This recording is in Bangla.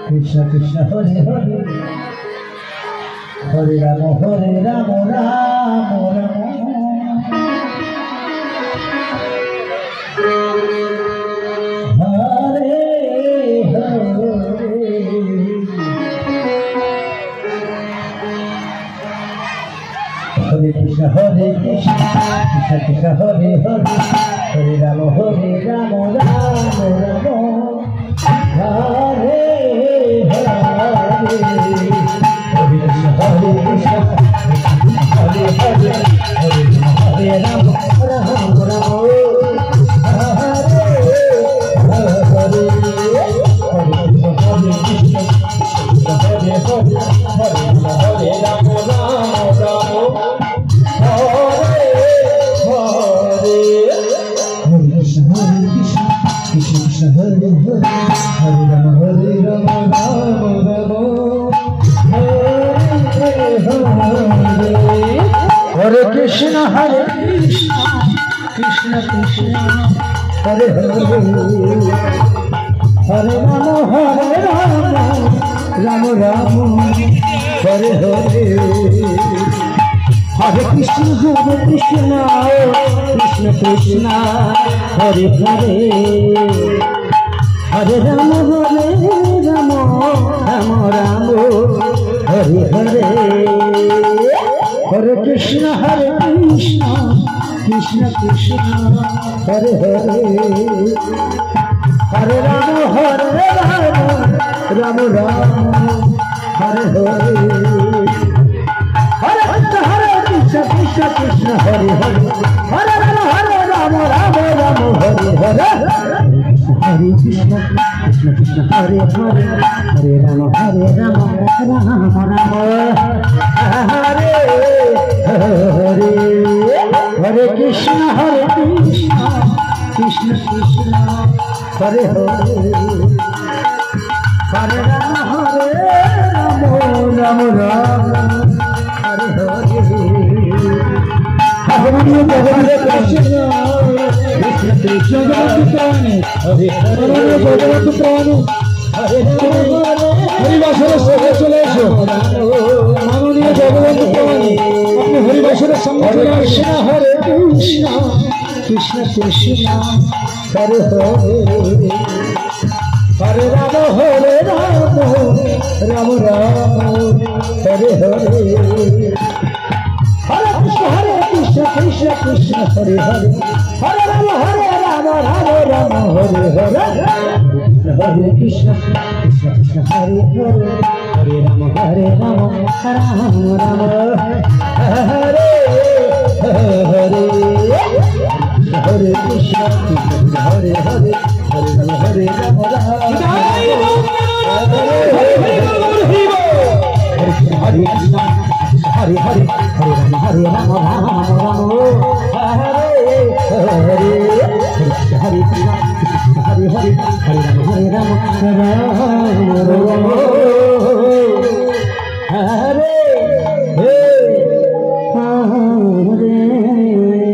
কৃষ্ণ কৃষ্ণ হরে হরে হরে রাম রাম রাম হরে হরে কৃষ্ণ হরে কৃষ্ণ কৃষ্ণ কৃষ্ণ হরে হরে হরে রাম রাম রাম হরে হরে হরে কৃষ্ণ হরে হরে হরে হরে রাম রাম রাম হরে হরে কৃষ্ণ হরে হরে হরে হরে রাম রাম রাম হরে হরে হরে কৃষ্ণ কৃষ্ণ কৃষ্ণ হরে হরে হরে রাম রাম রাম হরে কৃষ্ণ হরে কৃষ্ণ কৃষ্ণ কৃষ্ণ হরে হরে হরে রাম রাম রাম হরে হরে হরে কৃষ্ণ কৃষ্ণ কৃষ্ণ হরে হরে হরে রাম রাম রাম হরে হরে হরে কৃষ্ণ কৃষ্ণ কৃষ্ণ হরে হরে হরে রাম রাম হরে হরে হরে হরে কৃষ্ণ কৃষ্ণ কৃষ্ণ হরে হরে হরে রাম রাম হরে হরে হরে কৃষ্ণ কৃষ্ণ কৃষ্ণ হরে হরে হরে রাম রাম রাম হরে হরে হরে কৃষ্ণ কৃষ্ণ কৃষ্ণ হরে হরে হরে রাম রাম রাম হরে হরে হরে কৃষ্ণ কৃষ্ণ প্রাণী হরে হরে ভগবত প্রাণী হরে হরিবাসরের সঙ্গে চলে এসো মাননীয় ভগবত প্রাণী আপনি হরিবাসরের সঙ্গে চলে আসেন হরে কৃষ্ণ কৃষ্ণ কৃষ্ণ হরে হরে হরে রাম রাম হরে হরে হরে কৃষ্ণ কৃষ্ণ কৃষ্ণ হরে হরে হরে রাম রাম হরে হরে হরে কৃষ্ণ কৃষ্ণ কৃষ্ণ হরে হরে হরে রাম রাম হরে হরে হরে কৃষ্ণ কৃষ্ণ হরে হরে হরে রাম হরে কৃষ্ণ হরে হরে হরে রাম রাম হরে হরে কৃষ্ণ হরে হরে হরে রাম রাম হরে